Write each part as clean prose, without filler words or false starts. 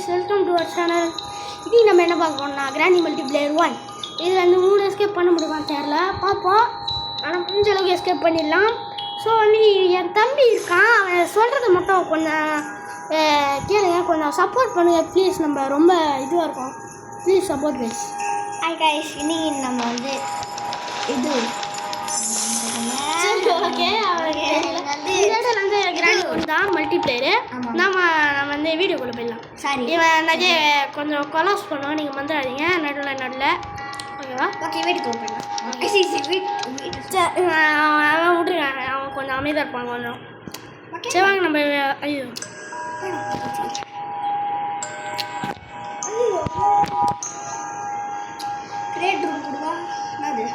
guys, welcome to our channel. Today நம்ம என்ன பார்க்க போறோம்னா கிராண்டி மல்டிப்ளேயர் 1. இதுல வந்து 3 எஸ்கேப் பண்ண முடியுமான்னு தெரியல, பாப்போம். ஆனா முடிஞ்ச அளவுக்கு எஸ்கேப் பண்ணிடலாம். ஸோ வந்து என் தம்பி இருக்கான், அவன் சொல்றது மட்டும் கொஞ்சம் கேளுங்க, கொஞ்சம் சப்போர்ட் பண்ணுங்க ப்ளீஸ். நம்ம ரொம்ப இதுவாக இருக்கோம், please support guys. Hi guys, இன்னைக்கு நம்ம வந்து இது ஓகே வந்து கிராண்டி ஒன் தான் மல்டிப்ளேயரு. நம்ம வந்து வீடியோக்குள்ளே போயிடலாம். சாரி, இவன் நிறைய கொஞ்சம் கொலாஸ் பண்ணுவோம், நீங்கள் வந்துடாதீங்க நடுவில். ஓகேவா? ஓகே, வீட்டுக்கு போயிடலாம். அவன் விட்டுருங்க, அவன் கொஞ்சம் அமைதியாக இருப்பான் கொஞ்சம். சரி வாங்க நம்ம. ஐயோ கிரேட் ரூம் கொடுவா. என்னது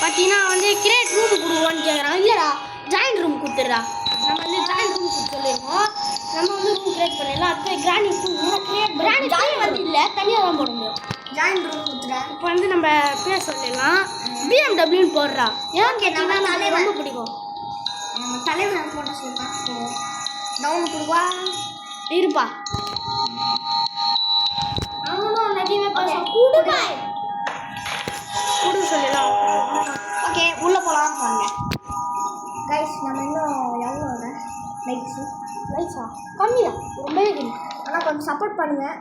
பார்த்தீங்கன்னா வந்து கிரேட் ரூம் கொடுவோன்னு கேட்குறான். இல்லைடா, ஜாயிண்ட் ரூம் கொடுத்துடுறா. நம்ம வந்து ஜாயிண்ட் ரூம் கொடுத்து சொல்லியிருக்கோம். நம்ம வந்து ரூம் கிரியேட் பண்ணிடலாம். அடுத்து கிராண்டி கிராண்டி வந்து இல்லை, தனியாக தான் போட முடியும். ஜாயின் ரூம் கொடுத்துறேன். இப்போ வந்து நம்ம பேர் சொல்லிடலாம், பிஎம்டபிள்யூன்னு போடுறா. ஏன் கேட்டிங்கன்னா நம்ம ரொம்ப பிடிக்கும். நம்ம தலைவர் போட்ட சொல்லிட்டான். ஸோ டவுன் கொடுவா. இருப்பா, அவனும் நிறைய கொடுப்பா கொடு சொல்லலாம். ஓகே, உள்ளே போகலாம் வாங்க கைஸ். நம்ம இன்னும் எவ்வளோ லைக்ஸா கம்மியா, ரொம்பவே கம்மி. ஆனால் கொஞ்சம் சப்போர்ட் பண்ணுங்கள்.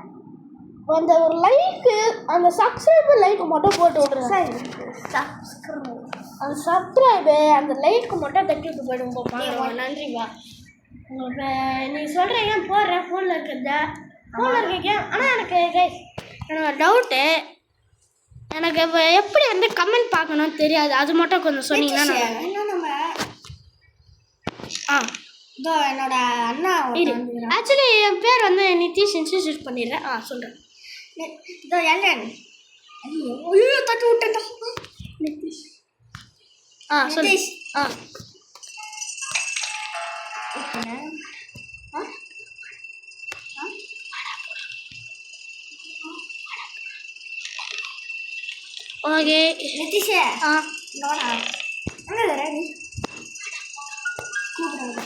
அந்த ஒரு லைக்கு, அந்த சப்ஸ்கிரைபர் லைக்கு மட்டும் போட்டு விட்ருங்க. அந்த சப்ஸ்கிரைபு அந்த லைக்கு மட்டும் தட்டி விட்டு போயிடுங்க. நன்றிப்பா. உங்களுக்கு நீங்கள் சொல்கிறீங்க, போடுறேன் ஃபோனில் இருக்கீங்க. ஆனால் எனக்கு என்னோட டவுட்டு, எனக்கு இப்போ எப்படி வந்து கமெண்ட் பார்க்கணும்னு தெரியாது, அது மட்டும் கொஞ்சம் சொன்னீங்கன்னா. இன்னும் நம்ம இதோ என்னோட அண்ணா ஆக்சுவலி என் பேர் வந்து நிதிஷ், இன்ஸ்டியூட் பண்ணிடுறேன். சொல்கிறேன். இதோ எல்லன். ஐயோ தட்டி விட்டேன். நிதிஷ். சொல்லு. ஓகே நிதிஷே, இங்கோடா. அங்கே வர நீ கூப்பிடுறாங்க.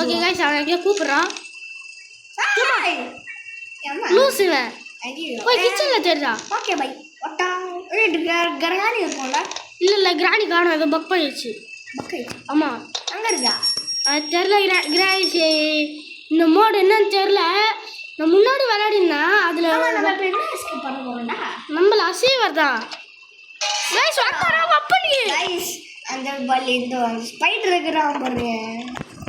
ஓகே கைஸ், அவன் எங்கேயோ கூப்பிட்றான். லூசுவன் போய் கிச்சனில் தெரியுதா? Okay bye. ஒட்டா கிராணி இருக்கும்ல? இல்லை கிராணி காணும், ஏதோ பக் பண்ணிடுச்சு. ஆமாம், அங்கே இருக்கா? அது தெரில. கிராணி இந்த மோடு என்னன்னு தெரில. நான் முன்னாடி விளையாடினேன், அதில் நம்ம என்ன எஸ்கேப் பண்ண போகிறோம்டா? நம்மள அசீவர் தான் கைஸ். அந்த பல்லி இந்த ஸ்பைடர் இருக்கிறான் பாரு,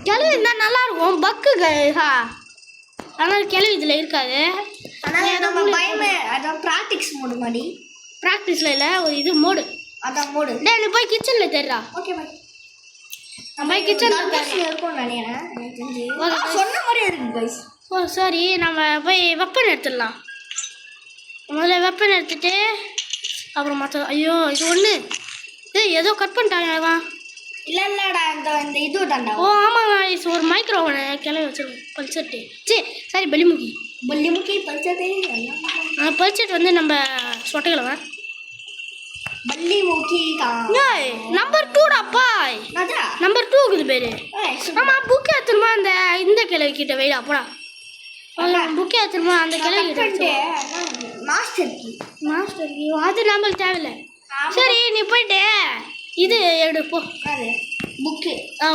கிளவி இருந்தால் நல்லாயிருக்கும். பக்கு கைஸா, ஆனால் கிளவி இதில் இருக்காது. ஆனால் நம்ம பயமே அதான் ப்ராக்டிக்ஸ் மோடு மாதிரி. ப்ராக்டிஸில் இல்லை, ஒரு இது மோடு, அதான் மோடு. டே நீ போய் கிச்சனில் தெரியா? Okay bye. நம்ம போய் கிச்சனில் இருக்கும்னு நினைக்கிறேன், சொன்ன மாதிரி இருக்கு கைஸ். சரி, நம்ம போய் வெப்பன் எடுத்துடலாம். முதல்ல வெப்பன் எடுத்துட்டு அப்புறம் மற்ற. ஐயோ இது ஒன்று ஏதோ கட் பண்ணிட்டாங்க. இல்லைடா, இந்த இது தாண்டா. ஆமாங்க, ஒரு மைக்ரோவனை கிளம்பி வச்சிருக்கோம். பல்செட்டு சரி பல்லிமுக்கி பல்செட்டு பல்செட் வந்து நம்ம சொட்டைகளவன் பல்லிமுக்கி நம்பர் 2டாப்பா. நம்பர் 2 இருக்குது பேர். ஆமாம், புக்கே எடுத்துருமா இந்த கிளவி கிட்ட வெயிடா போடா. புக்கே எடுத்துருமா அந்த கிளவி கிட்ட. மாஸ்டர் கீ அது நம்மளுக்கு தேவையில்லை. சரி நீ போயிட்டு இது எடு போ,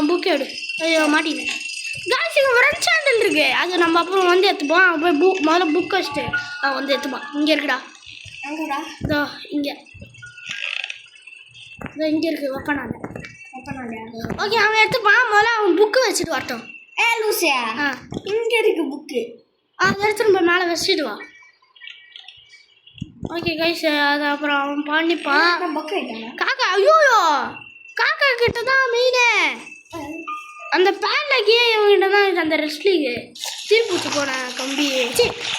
புக்கு எடு. ஐயோ மாட்டினேன். காய்ச்சிங்க ஃப்ரெண்ட் சேனல் இருக்கு, அது நம்ம அப்புறம் வந்து எடுத்துப்போம். போய் முதல்ல புக் வச்சுட்டு வந்து எடுத்துப்பான். இங்கே இருக்குடா, இதோ இங்கே இருக்குது வெப்பனால. ஓகே, அவன் எடுத்துப்பான். முதல்ல அவன் புக்கு வச்சுட்டு வரட்டும். லூசியா, இங்கே இருக்கு புக்கு. அதை எடுத்துட்டு போய் மேலே வச்சுட்டு வா. ஓகே கைஸ், அது அப்புறம் அவன் பண்ணிப்பான். காக்கா, ஐயோயோ காக்கா கிட்ட தான் மெயினே. அந்த பேட்லக்கே இவங்கிட்ட தான் இது. அந்த ரெஸ்ட்லிங்கு திருப்பூச்சி போன கம்பி,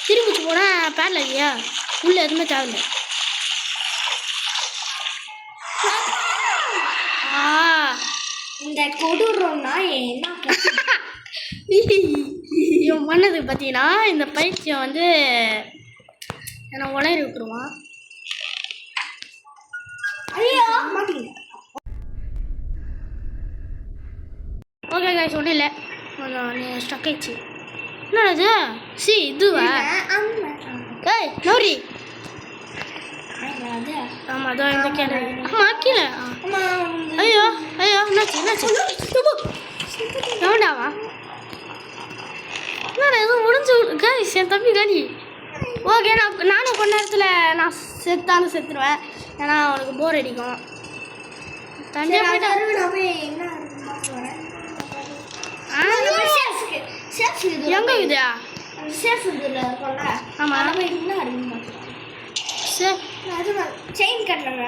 திருப்பூச்சி போன பேட்லக்கியா உள்ளே எதுவுமே தேவையில்லை. இந்த கொடூரம்னா என்ன இவன் பண்ணது பார்த்தீங்கன்னா, இந்த பைத்தியம் வந்து என்னை உளறி விட்டுருவான். ஐயோ மாட்டீங்க. ஓகே கைஸ், ஒன்றும் இல்லை. அதான் நீ ஸ்டக் ஆயிடுச்சு. என்னடா இது? சி இதுவா? ஏய் நோரி. ஆமாம் அதான் இந்த கேள்வி. ஆமாம் கீழே. ஐயோ ஐயோ என்னாச்சு எவன்டாவா? என்னடா எதுவும் முடிஞ்சு கைஸ் என் தம்பி காலி. ஓகே நானும் கொஞ்ச நேரத்தில் நான் செத்தாலும் செத்துருவேன். ஏன்னா அவனுக்கு போர் அடிக்கும். தனியாக போயிட்டு எங்கே இருக்குதா? ஆமாம் செயின் கட்டுறாங்க.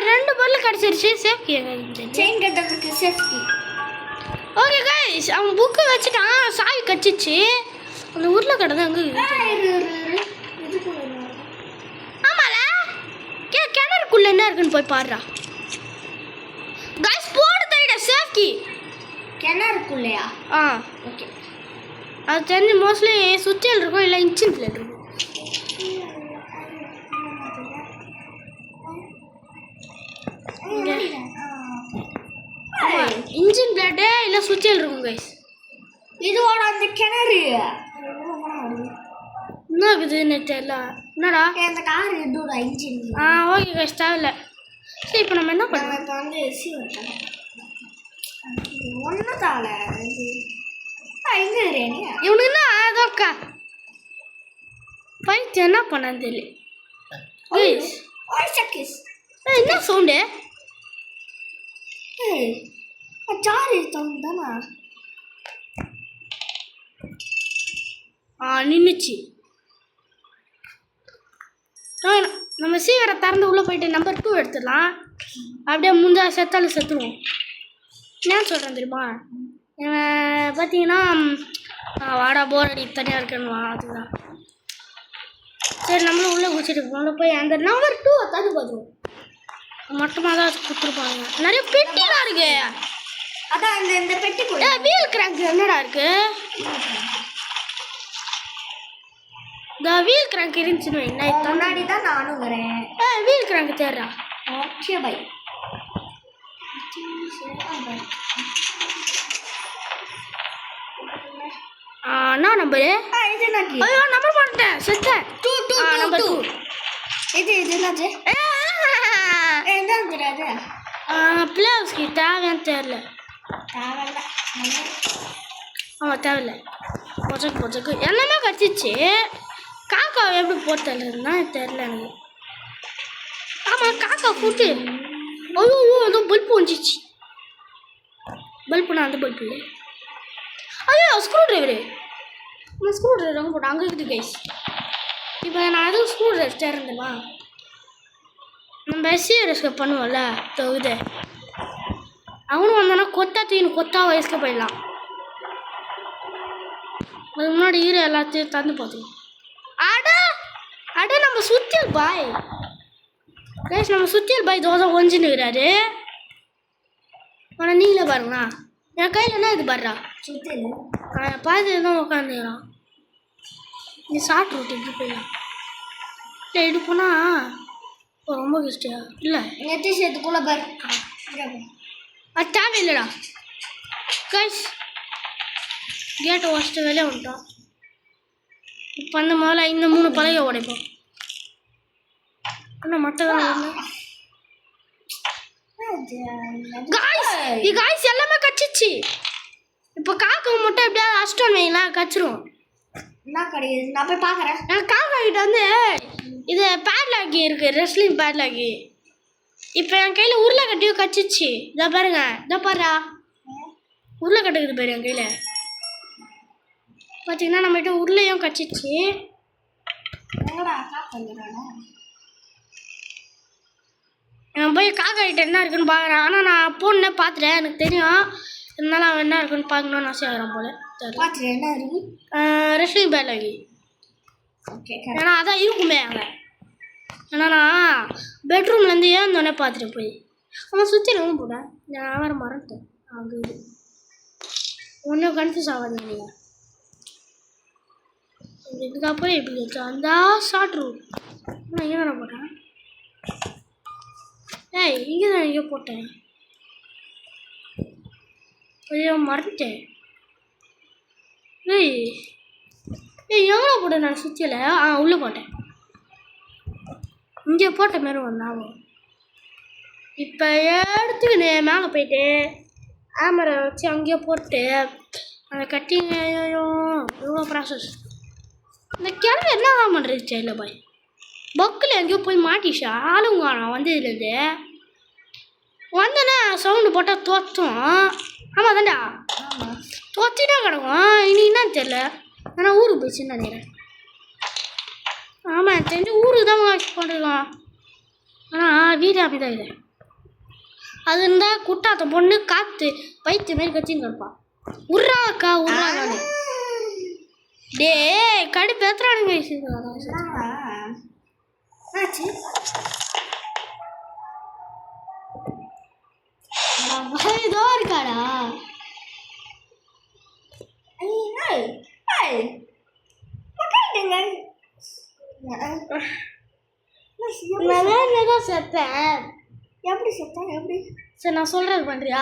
2 பொருள் கிடச்சிருச்சு. சேஃப்டி செயின் கட்டுறதுக்கு சேஃப்டி. ஓகே கைஸ் அவன் புக்கு வச்சுட்டான். சாவி கச்சிச்சு. அந்த ஊரில் கடை தான் அங்கே ஆமால கிணறுக்குள்ள என்ன இருக்குன்னு போய் பாடுறா. கைஸ் போடு தயிட சேஃப்டி. கிணறுக்குள்ளையா? ஓகே அது தெரிஞ்சு மோஸ்ட்லி சுத்தியல் இருக்கும் இல்லை இன்ஜின் பிளேட் இருக்கும். இன்ஜின் பிளேட்டு இல்லை சுத்தியல் இருக்கும் கைஸ். இதோட அந்த கிணறு என்ன இருக்குதுன்னு தெரியல. என்னடா அந்த கார் இதோட இன்ஜின். ஓகே கைஸ் தேவையில்ல. சரி இப்போ நம்ம என்ன பண்ணுவோம்? இப்போ வந்து ஒன்றும் தாவல எங்கே இவனுக்கு என்ன அதோக்கா பைத்து என்ன பண்ணான்னு தெரியல. என்ன சவுண்டு? சாரி சவுண்ட் தானா? நின்றுச்சு. நம்ம சீவரை திறந்து உள்ளே போயிட்டு நம்பர் 2 எடுத்துடலாம். அப்படியே முந்தா செத்தாலும் செத்துருவோம். ஏன் சொல்கிறேன் தெரியுமா? பார்த்தீங்கன்னா வாடா போர் அடி தனியாக இருக்கணுமா அதுதான். சரி நம்மளும் உள்ளே குடிச்சிட்டு போகணும். போய் அந்த நம்பர் 2 தள்ளி பார்த்துருவோம். மொத்தமாக தான் கொடுத்துருப்பாங்க. நிறைய பெட்டிலாம் இருக்கு. அதான் இந்த பெட்டி வீல் கிராங்க் என்னடா இருக்கு? இந்த வீல் கிராங்க் இருந்துச்சுன்னு வைங்க. முன்னாடி தான் நானும் வரேன். வீல் கிராங்க் தேடுறா. Okay bye. என்ன நம்பரு? இது என்னாச்சு? ஐயோ நம்பர் பண்ணிட்டேன் செத்தேன். 2 நம்பர் 2. இது என்னாச்சு? என்ன தெரியாது. பிளேஸ்க்கு தேவையான்னு தெரியல. தேவையில்ல. தேவையில்ல. பொஜக்கு எல்லாமே கடிச்சிச்சு. காக்கா எப்படி போட்டதுன்னா தெரியல எனக்கு. ஆமாம் காக்கா கூட்டு. ஐயோ ஏதோ பல்பு வந்துச்சு. பல்புனா அந்த பல்பு இல்லை. ஐயோ ஸ்க்ரூ ட்ரைவரு. நம்ம ஸ்க்ரூ ட்ரைவர் அங்கே போட்டோம். அங்கே இருக்குது கைஸ். இப்போ நான் அதுவும் ஸ்க்ரூ ட்ரைவர் தேர்ந்தேமா. நம்ம எஸ்கேப் பண்ணுவோம்ல இது அவனும் வந்தானா கொத்தா எஸ்கேப் போயிடலாம். அதுக்கு முன்னாடி எல்லாத்தையும் தந்து பார்த்துருவோம். அட நம்ம சுத்தியல் பாய் கைஸ். நம்ம சுத்தியல் பாய் தோசை ஒஞ்சின்னுக்கிறாரு. ஆனால் நீங்களே பாருங்களா என் கையில் என்ன இது பாடுறா சுத்தியல் பார்த்து தான் உட்காந்துக்கிறான். நீ ஷார்ட் ரூட் எப்படி போயிடலாம். இல்லை இது போனால் ரொம்ப கஷ்டியா இல்லை நெத்தி சேர்த்துக்குள்ள பாரு. அது தேவையில்லடா கைஸ். கேட்டை வச்சுட்டு வெளியே வந்துட்டோம். இப்போ அந்த முதல்ல இந்த 3 பலகை உடைப்போம். ஆனால் மற்றதான் காய்ஸ் எல்லாமே கச்சிச்சு. இப்போ காக்கா மட்டும் எப்படியாவது அஷ்டம் வைங்களேன் கச்சிரும். என்ன கிடையாது நான் போய் பார்க்குறேன். காக்கா கிட்ட வந்து இது பேட்லாக்கி இருக்குது ரெஸ்லிங் பேட்லாக்கி. இப்போ என் கையில் உருளைக்கட்டியும் கச்சிச்சு. இதை பாருங்க இதை பாருடா உருளைக்கட்டுக்குது பாரு என் கையில். பார்த்தீங்கன்னா நம்மகிட்ட உருளையும் கச்சிச்சு. நான் போய் காக்கா கிட்ட என்ன இருக்குன்னு பார்க்குறேன். ஆனால் நான் போனே பார்த்துட்டேன் எனக்கு தெரியும். இருந்தாலும் அவன் என்ன இருக்குன்னு பார்க்கணுன்னு ஆசை ஆகிறோம் போல. பார்த்துட்டு என்ன இருக்கு? ரெஸ்லிங் பேட்லாக்கி. ஓகே ஏன்னா அதான் இருக்குமே அங்கே. ஏன்னா நான் பெட்ரூம்லேருந்து ஏந்தோடனே பார்த்துட்டு போய் அவன் சுற்றி ரொம்ப போட்டேன். நான் வேறு மறந்துட்டேன். அங்கே இது ஒன்றும் கன்ஃபியூஸ் ஆகாது நீங்கள். இதுக்கப்புறம் எப்படி வச்சா அந்த ஷார்ட் ரூட் நான் இங்கே தானே போட்டேன். இங்கே தான் எங்கேயோ போட்டேன். ஐயோ மறந்துட்டேன். ஏய் ஏய் எவ்வளோ போட்டேன் நான் சுவிட்சில் உள்ளே போட்டேன் இங்கே போட்ட மாரி ஒரு ஞாபகம் இப்போ எடுத்துக்கினு மேலே போயிட்டு ஆமரை வச்சு அங்கேயே போட்டு அதை கட்டிங்க எவ்வளோ ப்ராசஸ் இந்த கிழமை என்ன தான் பண்ணுறது சைடில் போய் பக்கில் எங்கேயோ போய் மாட்டிச்சா ஆளுங்க நான் வந்ததுலேருந்து வந்தேன்னா சவுண்டு போட்டால் தோற்றும் ஆமாம் தாண்டா தோச்சிட்டா கிடக்கும் இனி என்னன்னு தெரில ஆனால் ஊருக்கு போயிடுச்சுன்னு நினைக்கிறேன் ஆமாம் தெரிஞ்சு ஊருக்கு தான் வாஷ் பண்ணிருக்கோம் ஆனால் வீடு அப்படி தான் இல்லை அது இருந்தால் குட்டாத்த பொண்ணு காற்று பைத்திய மாரி கட்சின்னு இருப்பான் உர்றாக்கா உர்றாங்க டே கடுப்பு எத்தனானுங்க இதோ இருக்காடா நான் செத்தேன் எப்படி செத்தேன் எப்படி சரி நான் சொல்கிறது பண்ணுறியா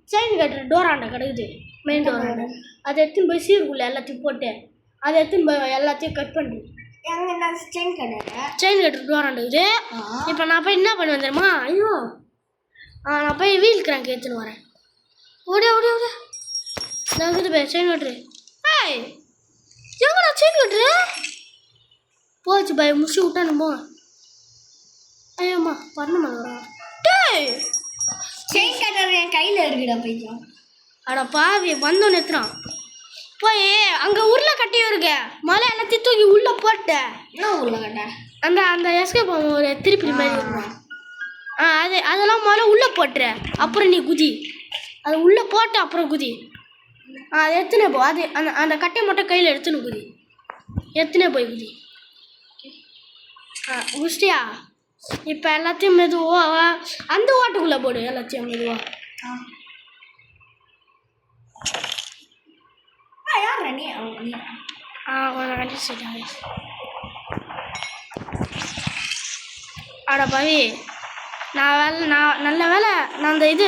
செயின் கட்டுற டோராண்டா கிடக்குது மெயின் டோராண்டா அதை எடுத்துன்னு போய் சீருக்குள்ளே எல்லாத்தையும் போட்டு அதை எடுத்துன்னு போய் எல்லாத்தையும் கட் பண்ணுறேன் எங்கே நான் செயின் கட்டுறேன் செயின் கட்டுற டோராண்டா இது இப்போ நான் போய் என்ன பண்ணுவேன் தெரியுமா ஐயோ நான் போய் வீல் கிராங்க் எடுத்துன்னு வரேன் ஓடியா ஓடியா ஓடியா நான் இது போய் செயின் கட்டுரு ஏய் எங்கடா செயின் கட்டுரு போச்சு பய முடிச்சு விட்டானுமோ ஐயோம்மா பண்ண டேய் செயின் கட்டுறது என் கையில் இருக்குடா பையன் அட பாவி வந்தோன்னு எத்துறான் போய் அங்கே உருளை கட்டி இருக்க மலை எல்லாத்தையும் தூக்கி உள்ளே போட்டேன் என்ன உள்ள கட்ட அந்த அந்த எஸ்கேப் ஒரு திருப்பி மாதிரி இருக்கும் அதெல்லாம் முதல்ல உள்ளே போட்டுற அப்புறம் நீ குதி அது உள்ளே போட்டு அப்புறம் குதி அது எத்தனை போ அது அந்த அந்த கட்டையை மட்டும் கையில் எடுத்துன்னு குதி எத்தனை போய் குதி முடிச்சிட்டியா இப்போ எல்லாத்தையும் மெதுவாக அந்த ஓட்டுக்குள்ளே போடு எல்லாத்தையும் மெதுவாக யார் நீ கொஞ்சம் கண்டிச்சிட்டாங்க அட பவி நான் நல்ல வேலை நான் அந்த இது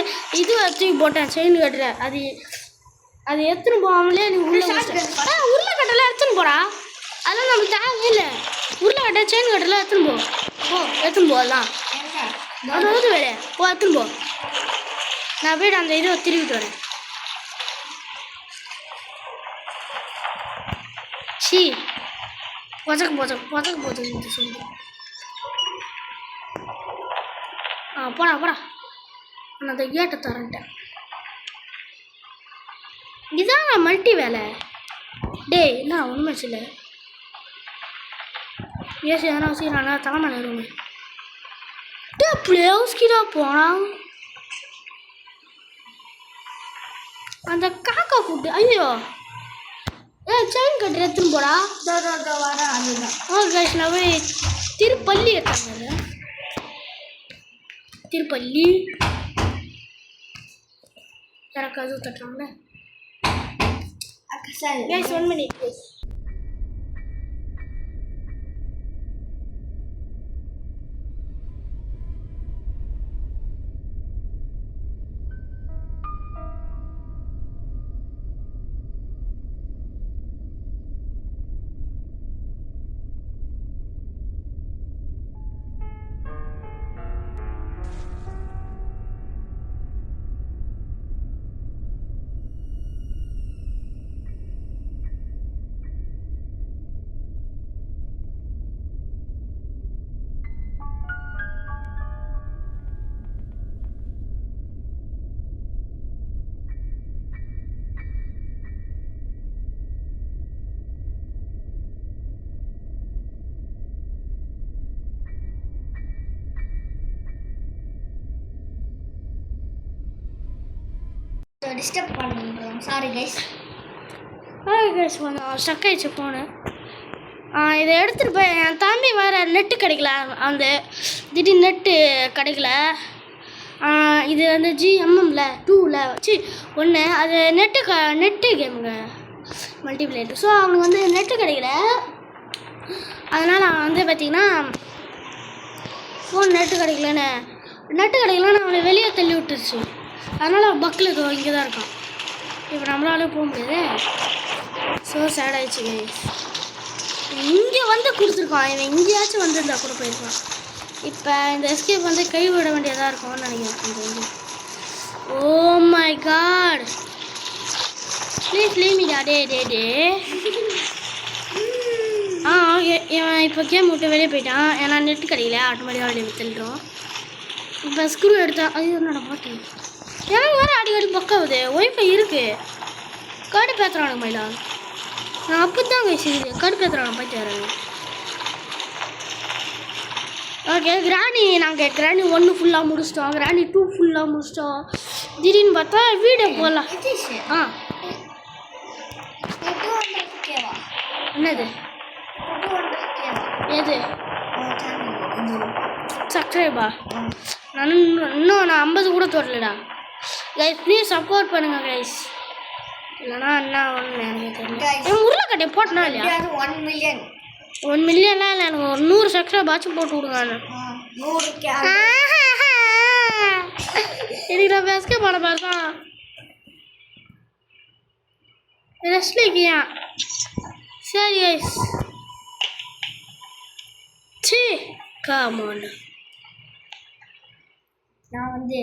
தூக்கி போட்டேன் செயின் கட்டுற அது எடுத்துன்னு போகாமலே நீ உருளைக்கட்டெல்லாம் எடுத்துன்னு போடா அதெல்லாம் நம்மளுக்கு தேவையே இல்லை உருளைக்கட்டை செயின் கட்டெல்லாம் எடுத்துன்னு எடுத்துன்னு போ அதெல்லாம் அதாவது வேறு போ எடுத்துன்னு போ நான் போய்ட்டு அந்த இதை திருவிட்டு வரேன் சி பொச்சக்கு சொல்லு போடா நான் அந்த கேட்டை தரேன்ட்டேன் இதுதான் நான் மல்டி வேலை டேய் என்ன ஒன்றுமே இல்லை ஏசி எதனா வச்சுக்கிறானா தலைமை நேருமே டே பிளேஸ்கிட்ட போனான் அந்த காக்கா கூட்டு ஐயோ செயின் கட்டு எடுத்துன்னு போடா வரேன் அதுதான் கைஸ் நான் போய் திருப்பள்ளி எடுத்தாங்க திருப்பள்ளி எனக்கு அது தட்டுறாங்களே கைஸ் 1 minute ப்ளீஸ் டிஸ்டர்ப் பண்ணுறோம் சாரி கைஸ் கொஞ்சம் ஸ்டக் ஆகிடுச்சு ஃபோனு இதை எடுத்துகிட்டு போய் என் தம்பி வேறு நெட்டு கிடைக்கல அந்த திடீர்னு நெட்டு கிடைக்கல இது வந்து GMMல 2ல் வச்சு ஒன்று அது நெட்டு கேமுங்க மல்டிப்ளேயர் ஸோ அவனுக்கு வந்து நெட்டு கிடைக்கல அதனால் அவன் வந்து பார்த்திங்கன்னா ஃபோன் நெட்டு கிடைக்கலன்னு அவனை வெளியே தள்ளி விட்டுருச்சு அதனால் பக்கில் இங்கே தான் இருக்கான் இப்போ நம்மளால போக முடியாது ஸோ சேட் ஆயிடுச்சு கைஸ். இங்கே வந்து கொடுத்துருக்கான், இவன் எங்கேயாச்சும் வந்திருந்தா கூட போயிருக்கான். இப்போ இந்த எஸ்கேப் வந்து கைவிட வேண்டியதாக இருக்கும்னு நினைக்கிறேன். இது வந்து oh my god, please leave me டே டே டே. ஓகே, இவன் இப்போ கேம் விட்டு வெளியே போயிட்டான். ஏன்னா நெட் கிடைக்கல, ஆட்டோமேட்டிக்காக வெளியே வித்துடுறோம். இப்போ ஸ்க்ரூ எடுத்தான். அது என்னோட பாட்டு எனக்கு வேறு அடிக்கடி பக்காவுது. ஒய்ஃபை இருக்குது, கடுப்பு பேத்துறானுங்க மயிலா. நான் அப்போ தான் செய்யுது கடுப்பு பேத்துறானு போயிட்டு வரேன். ஓகே, கிராணி நாங்கள் கிராணி 1 ஃபுல்லாக முடிச்சிட்டோம், கிராணி 2 ஃபுல்லாக முடிச்சிட்டோம். திடீர்னு பார்த்தா வீடியோ போகலாம். என்னது எது சப்ஸ்கிரைபா? நான் 50 கூட தொடலடா கைஸ். ப்ளீஸ் சப்போர்ட் பண்ணுங்க கைஸ், இல்லைனா என்ன ஒன்று எனக்கு தெரியல. என் உருளைக்கட்டை போட்டனா இல்லையா? 1 மில்லியன்லாம் இல்லை, எனக்கு ஒரு 100 சப்ஸ்கிரைப் ஆச்சும் போட்டு விடுங்க. எனக்கு நான் பேஸ்கே பண்ண பார்த்தா ரெஸ்ட்லிக்கியா. சரி கைஸ், சி காமான். நான் வந்து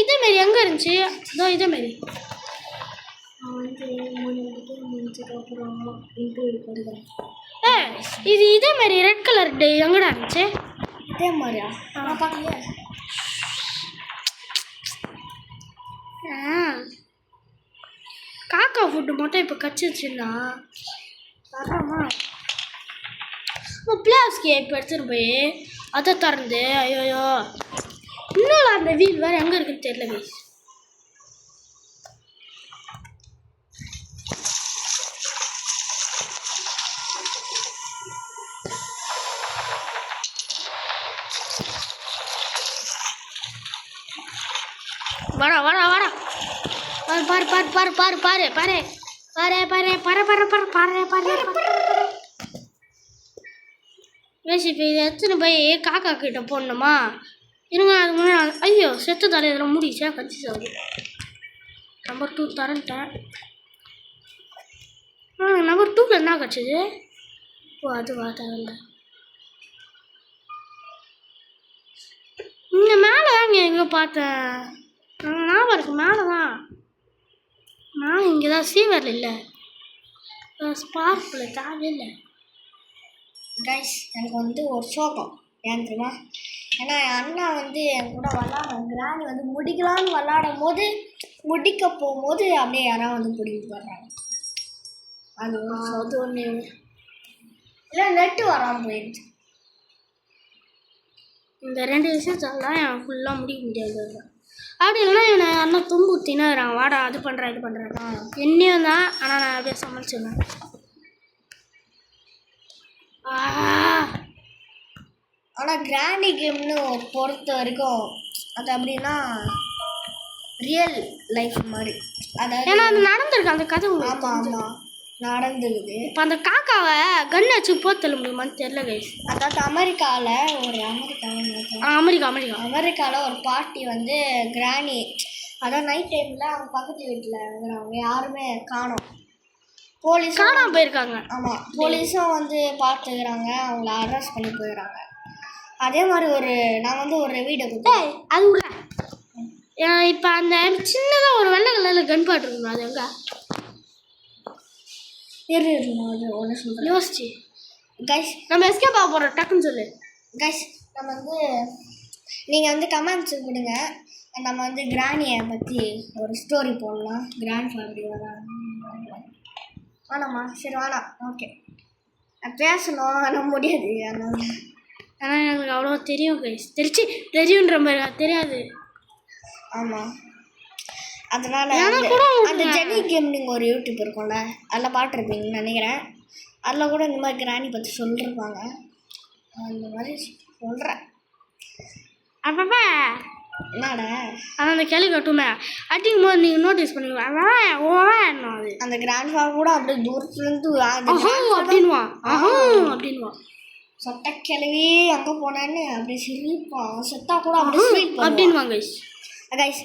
இதேமாரி எங்கே இருந்துச்சு? இதோ இதேமாரி நான் வந்து 3 முடிஞ்சதுக்கப்புறம் இன்டர்வியூ கொடுக்குறேன். இது இதேமாரி ரெட் கலர் எங்கடா இருந்துச்சு? இதே மாதிரியா? நான் பார்க்கலையே. காக்கா ஃபுட்டு மட்டும் இப்போ கச்சிருச்சுன்னா தரமா பிளாஸ்கே இப்போ எடுத்துகிட்டு போய் அதை திறந்து ஐயோயோ இன்னும் அந்த வீல் வேறு எங்கே இருக்குன்னு தெரியல கைஸ். வாடா வாடா வாடா, பாரு பாரு பாரு பாரு பாரு பாரு பாரு பாரு பாரு பாரு பாரு பாரு பாரு பாரு. வேசி இப்போ இதை எடுத்துன்னு போய் காக்கா கிட்ட போடணுமா? இருங்க, அது முன்னாடி ஐயோ செத்து தலை இதில் முடிச்சா கட்சி சாகுது. நம்பர் 2 தரேன்ட்டேன். நம்பர் 2க்கு என்ன கிடச்சிது? ஓ அது வாட்டாங்கல்ல. இங்கே மேலே தாங்க எங்கே பார்த்தேன், ஞாபகம் இருக்கு மேலே தான். நான் இங்கே தான் சீவரில் இல்லை, ஸ்பார்க்கில் தேவையில்லை கைஸ். எனக்கு வந்து ஒரு சோகம் ஏன் தெரியுமா? ஏன்னா என் அண்ணா வந்து என் கூட கிராணி வந்து முடிக்கலான்னு விளாடும் போது முடிக்க போகும்போது அப்படியே யாராவது வந்து பிடிக்கிட்டு வர்றாங்க. அது ஒன்று இல்லை, நெட்டு வராமல் போயிடுச்சு. இந்த 2 விஷயத்தெல்லாம் என் ஃபுல்லாக முடிக்க முடியாது. அப்படி இல்லைன்னா என்னை அண்ணன் தும்பு தின்னாடுறாங்க, வாடா அது பண்ணுறேன் இது பண்ணுறேன் என்னையும் தான். ஆனால் நான் அப்படியே சமாளிச்சிருந்தேன். ஆனால் கிராணி கேம்னு பொறுத்த வரைக்கும் அது அப்படின்னா ரியல் லைஃப் மாதிரி. அதாவது ஏன்னா அது நடந்திருக்கு அந்த கதை. ஆமாம் ஆமாம் நடந்துருக்குது. இப்போ அந்த காக்காவை கன் வச்சு போத்தல முடியுமான்னு தெரியல கைஸ். அதாவது அமெரிக்காவில் ஒரு பார்ட்டி வந்து கிராணி, அதான் நைட் டைமில் அவங்க பக்கத்து வீட்டில் இருக்கிறவங்க யாருமே காணோம். போலீஸ் காணாமல் போயிருக்காங்க. ஆமாம், போலீஸும் வந்து பார்த்துக்கிறாங்க, அவங்கள அரெஸ்ட் பண்ணி போயிடுறாங்க. அதே மாதிரி நான் வந்து ஒரு வீடியோ கொடுத்தேன். அது விட இப்போ அந்த சின்னதாக ஒரு வெள்ளை கலரில் கன் பாட்டு இருக்கணும், அது எங்கே ஒன்று சொல்கிறேன் யோசிச்சு. கைஸ் நம்ம எஸ்கேப் ஆக போகிறோம், டக்குன்னு சொல்லு கைஸ். நம்ம வந்து நீங்கள் வந்து கமெண்ட்ஸ் கொடுங்க, நம்ம வந்து கிராணியை பற்றி ஒரு ஸ்டோரி போடலாம். கிராண்ட் ஃபேமிலி வேணாம்மா? சரி வேணாம், ஓகே. பேசணும் ஆனால் முடியாது. ஆனால் எனக்கு அவ்வளோ தெரியும் கைஸ். தெரியுன்ற மாதிரி தெரியாது. ஆமாம், அதனால் அந்த ஜெனி கேமிங் ஒரு யூடியூப் இருக்கும்ல, அதில் பார்த்துருப்பீங்கன்னு நினைக்கிறேன். அதில் கூட இந்த மாதிரி கிராணி பற்றி சொல்லியிருப்பாங்க. அந்த மாதிரி சொல்கிறேன். அப்பப்பா என்னடா அந்த கேள்வி கட்டுமே அடிக்கும் போது நீங்கள் நோட்டீஸ் பண்ணுவீங்க. அது அந்த கிராண்ட் ஃபாதர் கூட அப்படியே தூரத்துலேருந்து அப்படின்வான் அப்படின்வான். சொட்ட கிளவி அங்கே போனான்னு அப்படியே சிரிப்பான். செத்தா கூட அப்படியே ஃபீல் அப்படின்வாங்க கைஸ்.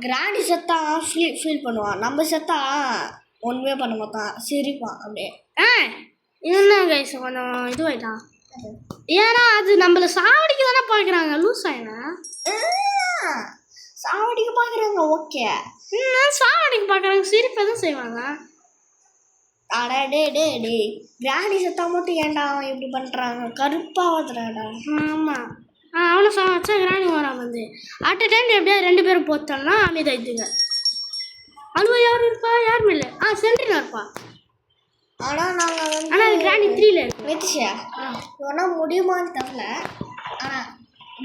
கிராண்டி செத்தா ஃபீல் பண்ணுவான். நம்ம செத்தா ஒன்றுமே பண்ண மாட்டான், சிரிப்பான் அப்படியே. இது என்ன கைஸ் கொஞ்சம் இதுவாயிட்டான். ஏன்னா அது நம்மள சாவடிக்க தானே பார்க்குறாங்க. லூஸ் ஆயினா சாவடிக்க பார்க்குறாங்க. ஓகே, சாவடிக்க பார்க்குறாங்க, சிரிப்பை தான் செய்வாங்க. அடா டே கிராணி செத்தா மட்டும் ஏன்டா அவன் இப்படி பண்ணுறாங்க? கருப்பாவதுடாடா. ஆமாம், அவனை வச்சா கிராணி வரான் வந்து அட் டைம் எப்படியா 2 பேரும் போத்தோம்னா அமைதாயிடுங்க. அழுவா யாரும் இருப்பா? யாருமே இல்லை. சென்ட்ரினா இருப்பா. ஆனால் நாங்கள் வந்து ஆனால் கிராணி 3ல இருக்கு. வெத்திஷா இவனா முடியுமான்னு தெரில. ஆனால்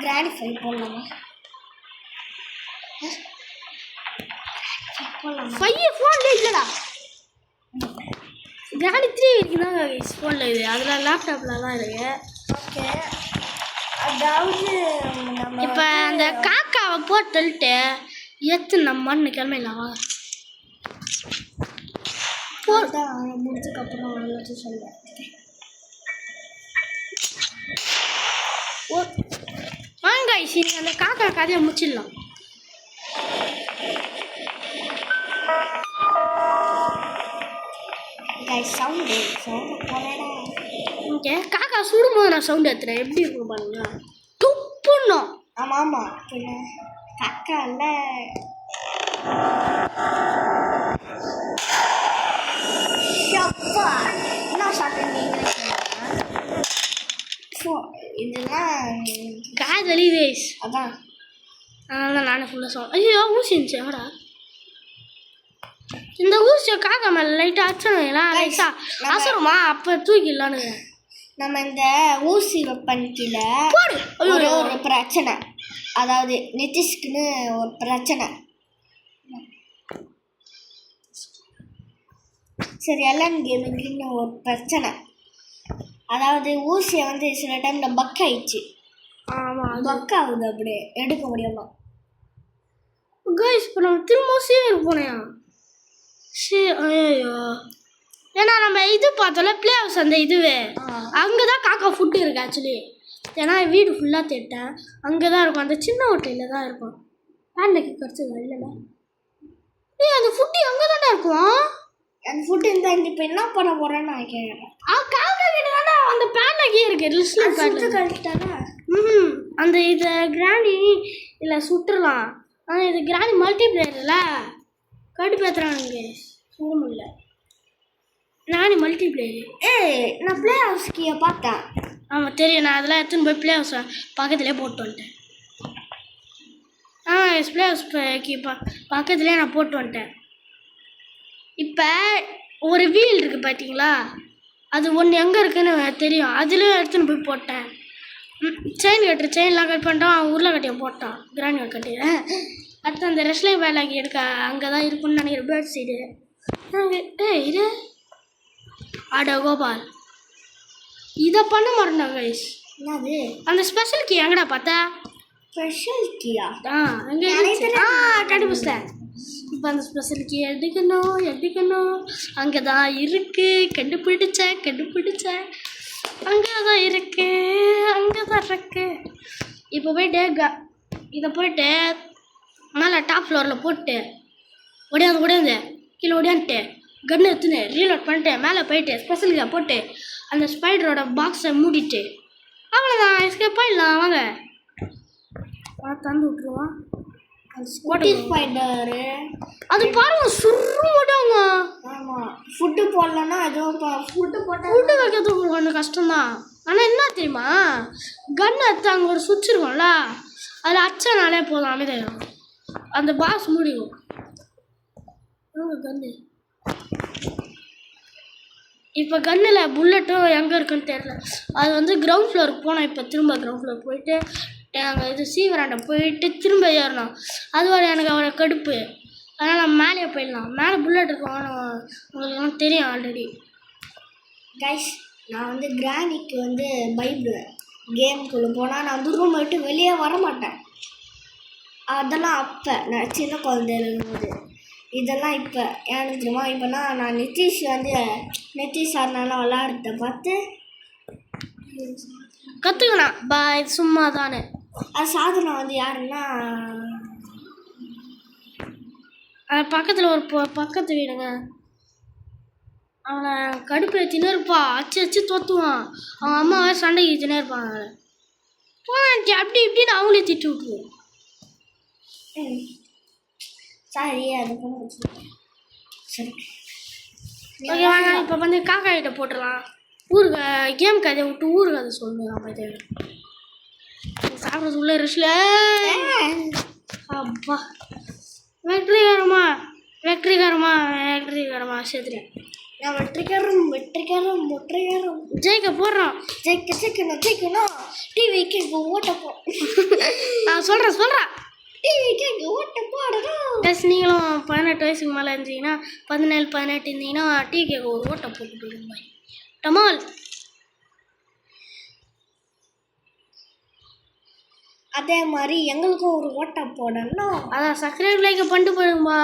கிராணி 5 போடலாமா? 5 ஃபோனில் இல்லைடா. கிராணி 3 இருக்குதாங்க ஃபோனில் இது. அதில் லேப்டாப்பில் தான் இருக்கு. ஓகே, அதாவது இப்போ அந்த காக்காவை போட்டு தள்ளிட்டு எத்தனை மண்ணு கிளம்பிடலாமா? போதான் முடிச்சதுக்கப்புறம் எல்லாத்தையும் சொல்லுவேன். வாங்க சரி, அந்த காக்கா கதையை முடிச்சிடலாம். சவுண்டு போனேடா. ஓகே, காக்கா சுடும்போது நான் சவுண்ட் எடுத்துறேன். எப்படி இருக்கும் பாருங்க, துப்புணும். ஆமாம் ஆமாம், பின்ன காக்கா இல்லை. என்ன சாப்பிட்டீங்க? இதெல்லாம் காதலி வேஸ். அதான் அதனால தான் நானே ஃபுல்லாக சவுண்ட். ஐயோ ஊசி இருந்துச்சு எங்கடா? இந்த ஊசியை காக்கா மேலே லைட்டாக அச்சணும். லைட்டாக அசருமா? அப்போ தூக்கிடலான்னு. நம்ம இந்த ஊசி வெப்பன்கில ஒரு பிரச்சனை, அதாவது நிதிஷ்குன்னு ஒரு பிரச்சனை. சரி, எல்லாம் கேமிங்னு ஒரு பிரச்சனை. அதாவது ஊசியை வந்து சில டைமில் பக் ஆயிடுச்சு. ஆமாம், பக் ஆகுது, அப்படியே எடுக்க முடியாம. கைஸ் இப்போ நம்ம திரும்ப சீவர் போனையா? ஐயோ, ஏன்னா நம்ம இது பார்த்தோம்ல ப்ளே ஹவுஸ், அந்த இதுவே அங்கே தான் காக்கா ஃபுட்டு இருக்குது ஆக்சுவலி. ஏன்னா வீடு ஃபுல்லாக தேட்டேன், அங்கே தான் இருக்கும். அந்த சின்ன ஹோட்டலில் தான் இருக்கும். பேண்டைக்கு கிடச்சது இல்லைல்ல? அந்த ஃபுட்டு அங்கே தானே இருக்கும். அந்த ஃபுட்டு இந்த இப்போ என்ன பண்ண போகிறேன்னு நான் கேட்குறேன். காக்கா கிட்ட தானே அந்த பேண்டைக்கே இருக்குது. லிஸ்ட்டில் கழிச்சிட்டாங்க. அந்த இதை கிராணி இல்லை சுட்டுலாம். ஆனால் இது கிராணி மல்டிப்ளேயர்ல கடுப்பேற்றுறாங்க, சொல்ல முடியல. கிராணி மல்டிப்ளேயர். நான் ப்ளே ஹவுஸ்க்கு பார்த்தேன். ஆமாம் தெரியும், நான் அதெல்லாம் எடுத்துன்னு போய் ப்ளே ஹவுஸ் பக்கத்துலேயே போட்டு வந்துட்டேன். ப்ளே ஹவுஸ் பக்கத்துலேயே நான் போட்டு வந்துட்டேன். இப்போ ஒரு வீல் இருக்குது பார்த்தீங்களா, அது ஒன்று எங்கே இருக்குதுன்னு தெரியும். அதுலேயும் எடுத்துன்னு போய் போட்டேன். செயின்லாம் கட் பண்ணிட்டோம், உருளைக்கட்டியை போட்டான் கிராணி கட்டி. அடுத்து அந்த ரெஸ்லை வேலைக்கு எடுக்க அங்கே தான் இருக்குன்னு நினைக்கிறேன், பேர்ட் சைடு. இது அட கோபால், இதை பண்ண மாட்டேன் கைஸ். என்னது அந்த ஸ்பெஷல் கீ எங்கடா பார்த்தா? ஸ்பெஷல் கீயா? அங்கே கண்டுபிடிச்சிட்டேன். இப்போ அந்த ஸ்பெஷல் கீ எடுக்கணும் அங்கே தான் இருக்கு. கண்டுபிடிச்சேன் அங்கே தான் இருக்கு. இப்போ போயிட்டு இதை போயிட்டு மேலே டாப் ஃப்ளோரில் போட்டு ஓடியாந்து கீழே ஓடியாந்துட்டு கன்று எடுத்துன்னு ரீலோட் பண்ணிட்டு மேலே போயிட்டு ஸ்பெஷலுக்காக போட்டு அந்த ஸ்பைடரோட பாக்ஸை மூடிட்டு அவ்வளோதான், எஸ்கேப் ஆகிடலாம். வாங்க தந்து விட்ருவான். ஸ்பைடரு அது பாருங்க, சுருங்க மாட்டாங்க. ஆமாம், ஃபுட்டு போடலன்னா அதுவும் ஃபுட்டு வைக்கிறதுக்கு கொஞ்சம் கஷ்டம்தான். ஆனால் என்ன தெரியுமா, கன் எடுத்து அங்கே ஒரு சுவிட்ச் இருக்கும்ல, அதில் அச்சனாலே போதும், அமைதியாகும். அந்த பாக்ஸ் முடியும். கன்னு இப்போ கன்னில் புல்லட்டும் எங்கே இருக்குன்னு தெரியல. அது வந்து கிரவுண்ட் ஃப்ளோருக்கு போனோம். இப்போ திரும்ப கிரவுண்ட் ஃப்ளோர் போயிட்டு அங்கே இது சீவராண்ட போயிட்டு திரும்ப ஏறணும். அது வரை எனக்கு அவரை கடுப்பு. அதனால் நம்ம மேலேயே போயிடலாம். மேலே புல்லட் இருக்கும், உங்களுக்கு தெரியும் ஆல்ரெடி. கைஸ், நான் வந்து கிராணிக்கு வந்து பயப்படுவேன். கேமுக்குள்ளே போனால் நான் வந்து ரூம் விட்டு வெளியே வர மாட்டேன். அதெல்லாம் அப்போ நான் சின்ன குழந்தையில இருக்கும்போது. இதெல்லாம் இப்போ ஏன்னு தெரியுமா, இப்போனா நான் நிதிஷ் சார்னாலாம் விளாட்றத பார்த்து கற்றுக்கணும். இது சும்மா தானே. அது சாதனை வந்து யாருன்னா பக்கத்தில் ஒரு பக்கத்து வீடுங்க. அவனை கடுப்பு ஏற்றினே இருப்பா, அச்சு தோத்துவான். அவன் அம்மாவை சண்டைக்கு ஏற்றினே இருப்பான். அப்படி இப்படின்னு அவங்களே திட்டு விட்டுருவோம். சாரி அது சரி ஓகே வாங்க இப்போ வந்து காக்கா கிட்ட போட்டுடலாம். ஊருக்கு கேம் கதையை விட்டு ஊருக்கு கதை சொல்லணும். நம்ம இது சாப்பிட்றது உள்ள ரெஸ்ட்ல அப்பா வெற்றிகரமா சேர்த்துட்டேன். நான் வெற்றிகரம் ஜெயிக்க போடுறோம். ஜெயிக்கணும் டிவிக்கு ஓட்டப்போ நான் சொல்கிறேன் டிவிக்கு ஓட்ட போடணும். ப்ளஸ் நீங்களும் 18 வயசுக்கு மேலே இருந்தீங்கன்னா 17-18 இருந்தீங்கன்னா டிவிக்கு ஒரு ஓட்டை போட்டுட்டு விடுங்க. டமால் அதே மாதிரி எங்களுக்கும் ஒரு ஓட்டை போடணும். அதான் சப்ஸ்கிரைப் லைக் பண்ணிட்டு போயிடுங்கம்மா.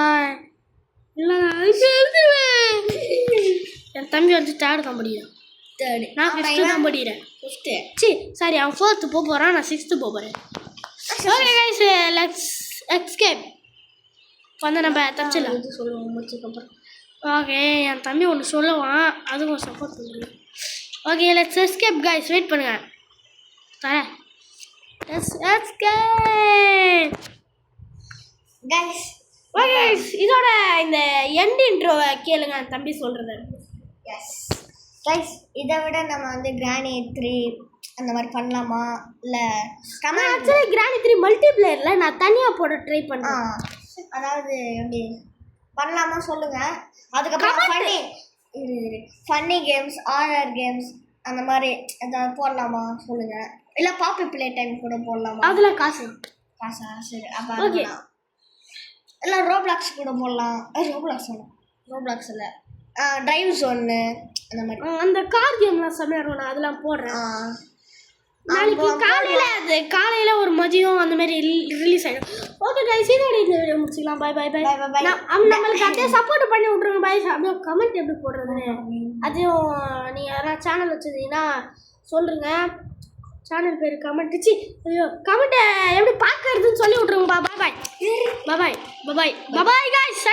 இல்லை என் தம்பி வந்து தேர்டு தான் படிக்கிறேன். நான் 5th தான் படிக்கிறேன். சரி அவன் 4th போக போகிறான், நான் 6th போக போகிறேன். Okay guys let's escape. வந்து நம்ம தப்பிச்சிடலாம். இது சொல்லுவோம் முடிச்சதுக்கப்புறம். ஓகே என் தம்பி ஒன்று சொல்லுவான், அதுக்கும் சப்போர்ட் பண்ணுறேன். Okay let's escape guys, wait பண்ணுங்கள். தரேன் ஓகே இதோட இந்த எண்ட் இன்ட்ரோவை கேளுங்க தம்பி சொல்கிறது. எஸ் கைஸ் இதை விட நம்ம வந்து கிரானி 3 அந்த மாதிரி பண்ணலாமா இல்லை ஆக்சுவலி கிரானி 3 மல்டிப்ளேயரில் நான் தனியாக போட ட்ரை பண்ணேன். அதாவது எப்படி பண்ணலாமா சொல்லுங்கள். அதுக்கப்புறம் ஃபன்னி கேம்ஸ் ஹாரர் கேம்ஸ் அந்த மாதிரி ஏதாவது போடலாமா சொல்லுங்கள். இல்லை பாப்பி ப்ளே டைம் கூட போடலாமா? அதில் காசா சரி அப்போ ஓகே. இல்லை ரோப்ளாக்ஸ் கூட போடலாம். ரோப்ளாக்ஸ் இல்லை டிரைவ் ஜோன்னு அந்த மாதிரி அந்த கார் கேம்லாம் செம்மையாக இருக்கும். அதெல்லாம் போடுறேன். நாளைக்கு காலையில் ஒரு மதியம் அந்த மாதிரி ரிலீஸ் ஆகிடும். ஓகே கைஸ் இதோட இந்த வீடியோ முடிச்சிக்கலாம். பை நம்மளுக்கு அப்படியே சப்போர்ட் பண்ணி விட்ருங்க பாய். அப்படியே கமெண்ட் எப்படி போடுறதுன்னு அதையும் நீங்கள் யாராவது சேனல் வச்சுருந்தீங்கன்னா சொல்லுங்கள். சேனல் பேர் கமெண்ட்டுச்சு கமெண்ட்டை எப்படி பார்க்கறதுன்னு சொல்லி விட்ருங்கப்பா. Bye guys.